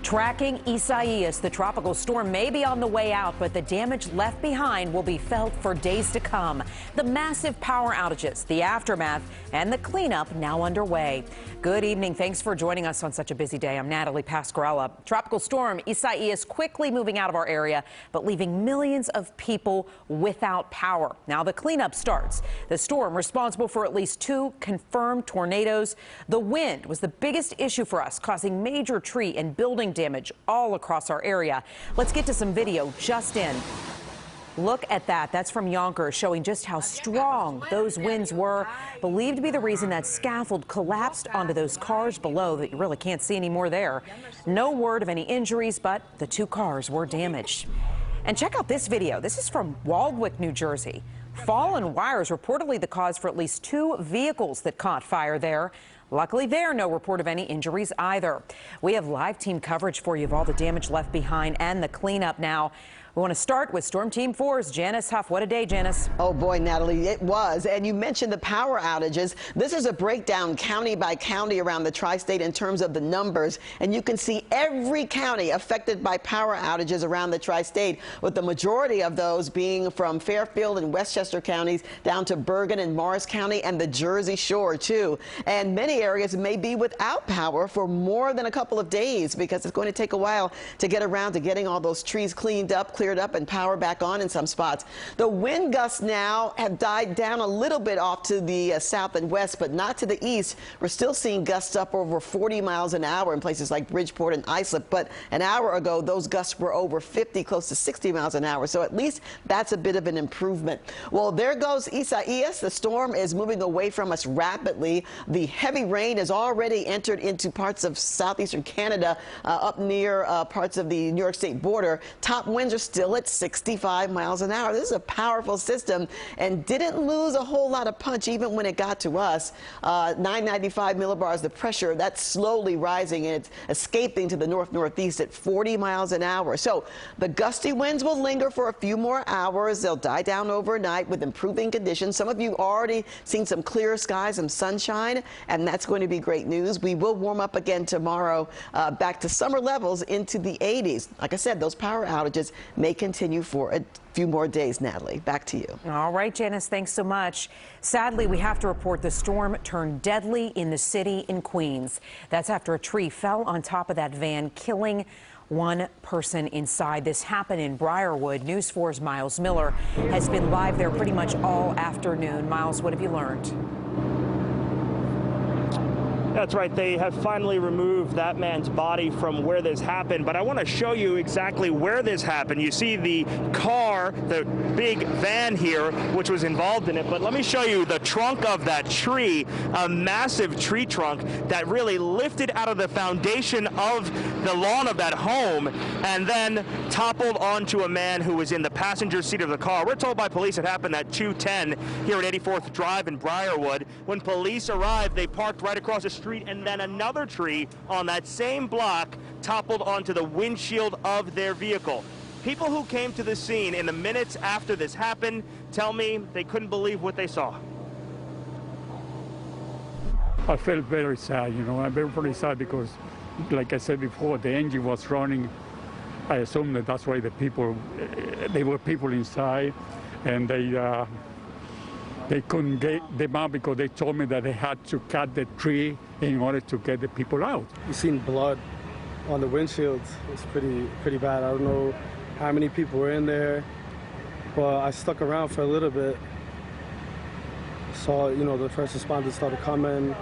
Tracking Isaias, the tropical storm may be on the way out, but the damage left behind will be felt for days to come. The massive power outages, the aftermath, and the cleanup now underway. Good evening. Thanks for joining us on such a busy day. I'm Natalie Pasquarella. Tropical storm Isaias quickly moving out of our area, but leaving millions of people without power. Now the cleanup starts. The storm responsible for at least 2 confirmed tornadoes. The wind was the biggest issue for us, causing major tree and building damage all across our area. Let's get to some video just in. Look at that. That's from Yonkers, showing just how strong those winds were. Believed to be the reason that scaffold collapsed onto those cars below that you really can't see anymore there. No word of any injuries, but the 2 cars were damaged. And check out this video. This is from Waldwick, New Jersey. Fallen wires reportedly the cause for at least 2 vehicles that caught fire there. Luckily there, no report of any injuries either. We have live team coverage for you of all the damage left behind and the cleanup now. We want to start with Storm Team 4's Janice Huff. What a day, Janice. Oh, boy, Natalie, it was. And you mentioned the power outages. This is a breakdown county by county around the tri-state in terms of the numbers. And you can see every county affected by power outages around the tri-state, with the majority of those being from Fairfield and Westchester counties down to Bergen and Morris County and the Jersey Shore, too. And many areas may be without power for more than a couple of days because it's going to take a while to get around to getting all those trees cleared up and power back on in some spots. The wind gusts now have died down a little bit off to the south and west, but not to the east. We're still seeing gusts up over 40 miles an hour in places like Bridgeport and Islip, but an hour ago those gusts were over 50, close to 60 miles an hour. So at least that's a bit of an improvement. Well, there goes Isaias. The storm is moving away from us rapidly. The heavy rain has already entered into parts of southeastern Canada, up near parts of the New York State border. Top winds are still at 65 miles an hour. This is a powerful system and didn't lose a whole lot of punch even when it got to us. 995 millibars, the pressure, that's slowly rising and it's escaping to the north-northeast at 40 miles an hour. So the gusty winds will linger for a few more hours. They'll die down overnight with improving conditions. Some of you already seen some clear skies, some sunshine, and that's going to be great news. We will warm up again tomorrow, back to summer levels into the 80s. Like I said, those power outages may continue for a few more days. Natalie, back to you. All right, Janice, thanks so much. Sadly, we have to report the storm turned deadly in the city in Queens. That's after a tree fell on top of that van, killing 1 person inside. This happened in Briarwood. News 4's Miles Miller has been live there pretty much all afternoon. Miles, what have you learned? That's right. They have finally removed that man's body from where this happened. But I want to show you exactly where this happened. You see the car, the big van here, which was involved in it. But let me show you the trunk of that tree, a massive tree trunk that really lifted out of the foundation of the lawn of that home and then toppled onto a man who was in the passenger seat of the car. We're told by police it happened at 210 here at 84th Drive in Briarwood. When police arrived, they parked right across the street, and then another tree on that same block toppled onto the windshield of their vehicle. People who came to the scene in the minutes after this happened tell me they couldn't believe what they saw. I felt very sad, you know. I'm very sad because, like I said before, the engine was running. I assume that that's why the people, there were people inside, and they couldn't get them out because they told me that they had to cut the tree in order to get the people out. You've seen blood on the windshields. It's pretty bad. I don't know how many people were in there, but I stuck around for a little bit. Saw, you know, the first responders started coming,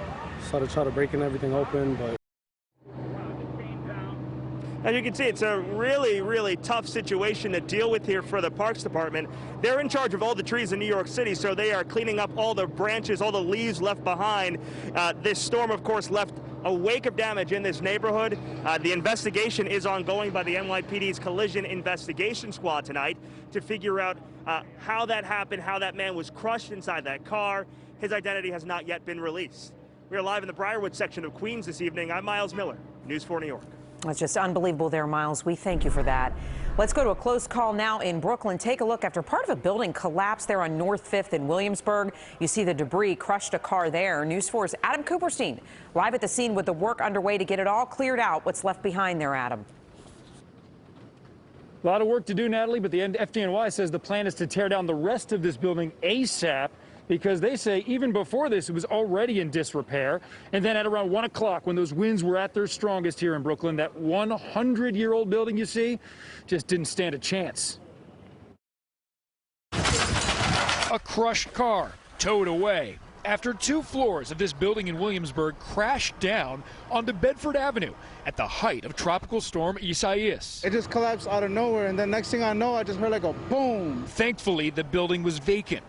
started trying to break everything open, but. As you can see, it's a really tough situation to deal with here for the Parks Department. They're in charge of all the trees in New York City, so they are cleaning up all the branches, all the leaves left behind. This storm, of course, left a wake of damage in this neighborhood. The investigation is ongoing by the NYPD's Collision Investigation Squad tonight to figure out how that happened, how that man was crushed inside that car. His identity has not yet been released. We are live in the Briarwood section of Queens this evening. I'm Miles Miller, News 4 New York. That's just unbelievable there, Miles. We thank you for that. Let's go to a close call now in Brooklyn. Take a look after part of a building collapsed there on North 5th in Williamsburg. You see the debris crushed a car there. News 4's Adam Cooperstein live at the scene with the work underway to get it all cleared out. What's left behind there, Adam? A lot of work to do, Natalie, but the FDNY says the plan is to tear down the rest of this building ASAP, because they say even before this, it was already in disrepair. And then at around 1 o'clock, when those winds were at their strongest here in Brooklyn, that 100-year-old building you see just didn't stand a chance. A crushed car towed away after 2 floors of this building in Williamsburg crashed down onto Bedford Avenue at the height of Tropical Storm Isaias. It just collapsed out of nowhere, and then next thing I know, I just heard like a boom. Thankfully, the building was vacant,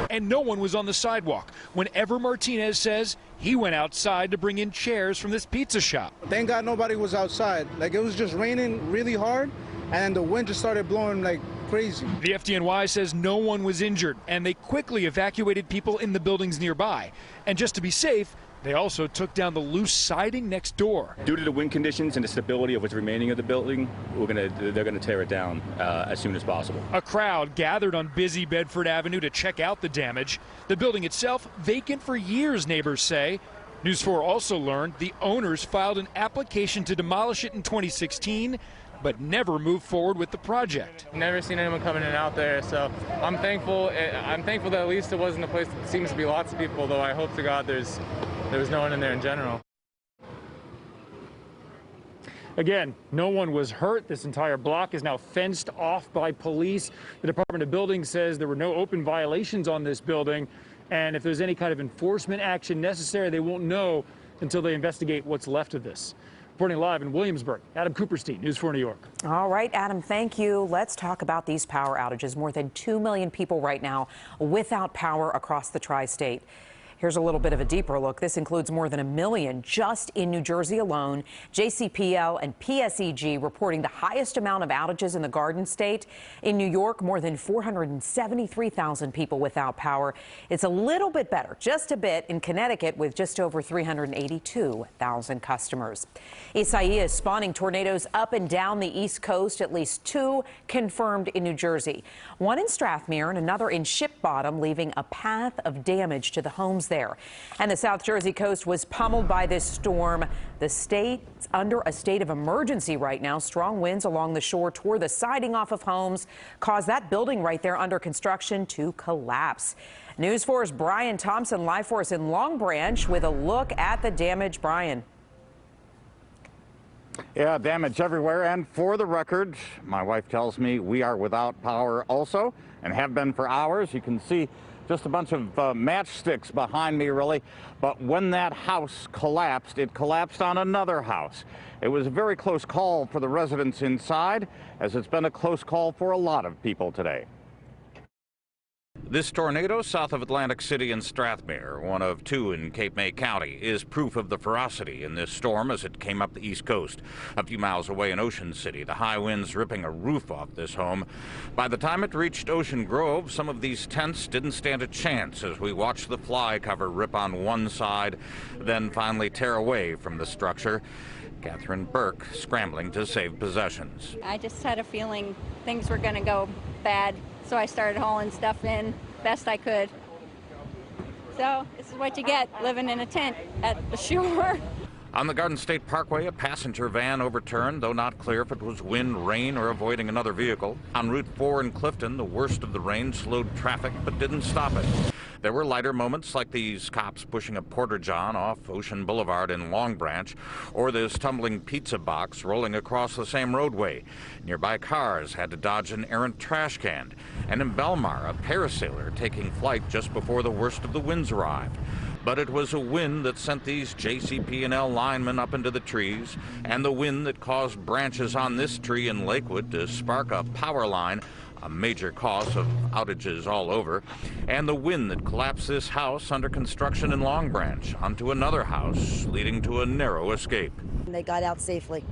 and no one was on the sidewalk when Ever Martinez says he went outside to bring in chairs from this pizza shop. Thank God nobody was outside. Like, it was just raining really hard, and the wind just started blowing like crazy. The FDNY says no one was injured, and they quickly evacuated people in the buildings nearby. And just to be safe, they also took down the loose siding next door. Due to the wind conditions and the stability of what's remaining of the building, they're gonna tear it down as soon as possible. A crowd gathered on busy Bedford Avenue to check out the damage. The building itself vacant for years, neighbors say. News 4 also learned the owners filed an application to demolish it in 2016, but never moved forward with the project. Never seen anyone coming in and out there, so I'm thankful. I'm thankful that at least it wasn't a place that seems to be lots of people, though I hope to God there was no one in there in general. Again, no one was hurt. This entire block is now fenced off by police. The Department of Buildings says there were no open violations on this building, and if there's any kind of enforcement action necessary, they won't know until they investigate what's left of this. Reporting live in Williamsburg, Adam Cooperstein, News 4 New York. All right, Adam, thank you. Let's talk about these power outages. More than 2 million people right now without power across the tri-state. Here's a little bit of a deeper look. This includes more than 1 million just in New Jersey alone. JCPL and PSEG reporting the highest amount of outages in the Garden State. In New York, more than 473,000 people without power. It's a little bit better, just a bit, in Connecticut with just over 382,000 customers. Isaias spawning tornadoes up and down the East Coast, at least 2 confirmed in New Jersey. One in Strathmere and another in Ship Bottom, leaving a path of damage to the homes there. And the South Jersey coast was pummeled by this storm. The state's under a state of emergency right now. Strong winds along the shore tore the siding off of homes, caused that building right there under construction to collapse. News 4's Brian Thompson live for us in Long Branch with a look at the damage. Brian. Yeah, damage everywhere. And for the record, my wife tells me we are without power also and have been for hours. You can see just a bunch of matchsticks behind me, really. But when that house collapsed, it collapsed on another house. It was a very close call for the residents inside, as it's been a close call for a lot of people today. This tornado south of Atlantic City and Strathmere, one of 2 in Cape May County, is proof of the ferocity in this storm as it came up the East Coast. A few miles away in Ocean City, the high winds ripping a roof off this home. By the time it reached Ocean Grove, some of these tents didn't stand a chance as we watched the fly cover rip on one side, then finally tear away from the structure. Catherine Burke scrambling to save possessions. I just had a feeling things were going to go bad, so I started hauling stuff in best I could. So this is what you get living in a tent at the shore. On the Garden State Parkway, a passenger van overturned, though not clear if it was wind, rain, or avoiding another vehicle. On Route 4 in Clifton, the worst of the rain slowed traffic but didn't stop it. There were lighter moments like these cops pushing a porta-john off Ocean Boulevard in Long Branch, or this tumbling pizza box rolling across the same roadway. Nearby cars had to dodge an errant trash can. And in Belmar, a parasailer taking flight just before the worst of the winds arrived. But it was a wind that sent these JCP&L linemen up into the trees, and the wind that caused branches on this tree in Lakewood to spark a power line, a major cause of outages all over, and the wind that collapsed this house under construction in Long Branch onto another house, leading to a narrow escape. They got out safely.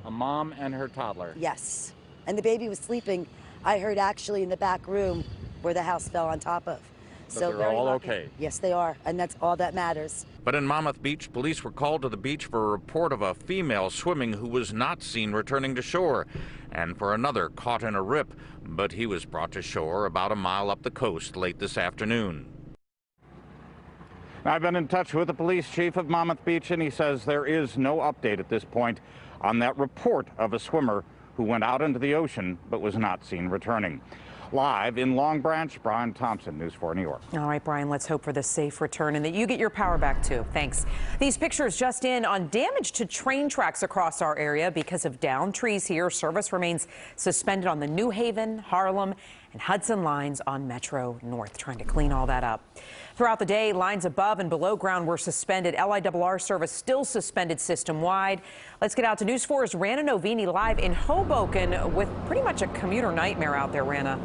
A mom and her toddler. Yes. And the baby was sleeping, I heard actually in the back room where the house fell on top of. So they're all okay. Yes, they are, and that's all that matters. But in Monmouth Beach, police were called to the beach for a report of a female swimming who was not seen returning to shore, and for another caught in a rip, but he was brought to shore about a mile up the coast late this afternoon. I've been in touch with the police chief of Monmouth Beach, and he says there is no update at this point on that report of a swimmer who went out into the ocean but was not seen returning. Live in Long Branch, Brian Thompson, News 4 New York. All right, Brian, let's hope for the safe return and that you get your power back, too. Thanks. These pictures just in on damage to train tracks across our area because of downed trees here. Service remains suspended on the New Haven, Harlem, and Hudson lines on Metro North, trying to clean all that up. Throughout the day, lines above and below ground were suspended. LIRR service still suspended system-wide. Let's get out to News 4's Rana Novini live in Hoboken with pretty much a commuter nightmare out there, Rana.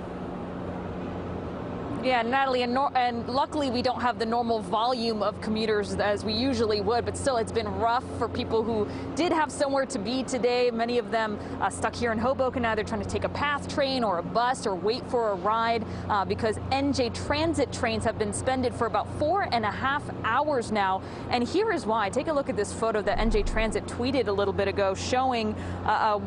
Yeah, Natalie, and luckily we don't have the normal volume of commuters as we usually would, but still it's been rough for people who did have somewhere to be today. Many of them stuck here in Hoboken, either trying to take a PATH train or a bus or wait for a ride because NJ Transit trains have been suspended for about 4.5 hours now. And here is why. Take a look at this photo that NJ Transit tweeted a little bit ago showing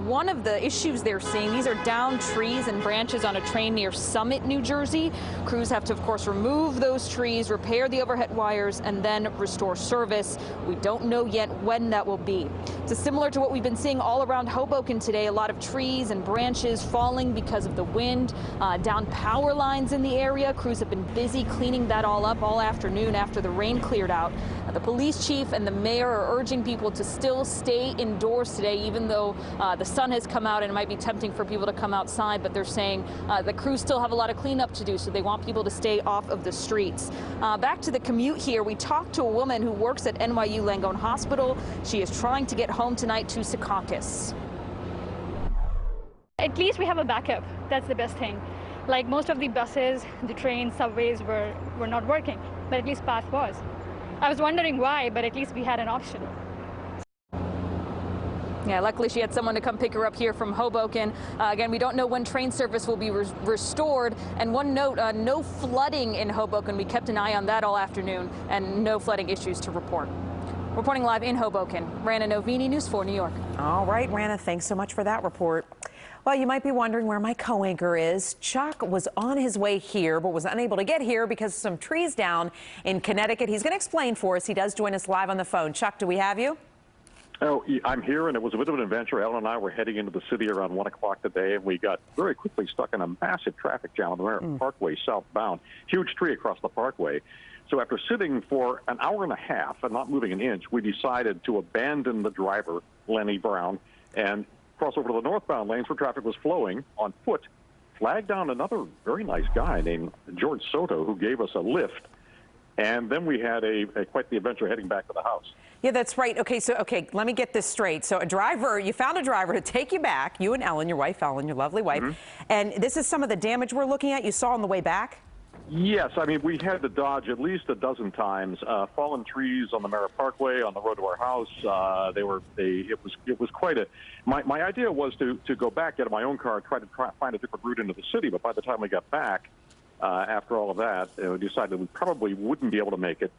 one of the issues they're seeing. These are downed trees and branches on a train near Summit, New Jersey. Crews have to, of course, remove those trees, repair the overhead wires, and then restore service. We don't know yet when that will be. It's similar to what we've been seeing all around Hoboken today. A lot of trees and branches falling because of the wind, down power lines in the area. Crews have been busy cleaning that all up all afternoon after the rain cleared out. The police chief and the mayor are urging people to still stay indoors today, even though the sun has come out and it might be tempting for people to come outside. But they're saying the crews still have a lot of cleanup to do, so they want people to stay off of the streets. Back to the commute here, we talked to a woman who works at NYU Langone Hospital. She is trying to get home tonight to Secaucus. At least we have a backup. That's the best thing. Like most of the buses, the trains, subways were not working, but at least PATH was. I was wondering why, but at least we had an option. Yeah, luckily she had someone to come pick her up here from Hoboken. Again, we don't know when train service will be restored. And one note, no flooding in Hoboken. We kept an eye on that all afternoon, and no flooding issues to report. Reporting live in Hoboken, Rana Novini, News 4 New York. All right, Rana, thanks so much for that report. Well, you might be wondering where my co-anchor is. Chuck was on his way here, but was unable to get here because of some trees down in Connecticut. He's going to explain for us. He does join us live on the phone. Chuck, do we have you? Oh, I'm here, and it was a bit of an adventure. Ellen and I were heading into the city around 1 o'clock today, and we got very quickly stuck in a massive traffic jam on the Merritt Parkway southbound. Huge tree across the parkway. So after sitting for an hour and a half and not moving an inch, we decided to abandon the driver, Lenny Brown, and cross over to the northbound lanes where traffic was flowing on foot, flagged down another very nice guy named George Soto, who gave us a lift. And then we had quite the adventure heading back to the house. Yeah, that's right. Okay, let me get this straight. So you found a driver to take you back, you and Ellen, your wife, Ellen, your lovely wife. And this is some of the damage we're looking at you saw on the way back? Yes, I mean, we had to dodge at least a dozen times. Fallen trees on the Merritt Parkway, on the road to our house. It was quite a. My idea was to go back, get in my own car, try to find a different route into the city. But by the time we got back, after all of that, we decided we probably wouldn't be able to make it,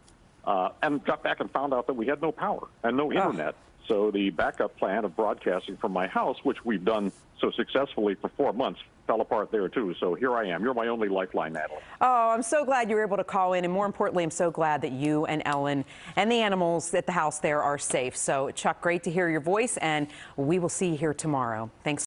and got back and found out that we had no power and no internet. So the backup plan of broadcasting from my house, which we've done so successfully for 4 months, fell apart there, too. So here I am. You're my only lifeline, Natalie. Oh, I'm so glad you were able to call in. And more importantly, I'm so glad that you and Ellen and the animals at the house there are safe. So, Chuck, great to hear your voice. And we will see you here tomorrow. Thanks.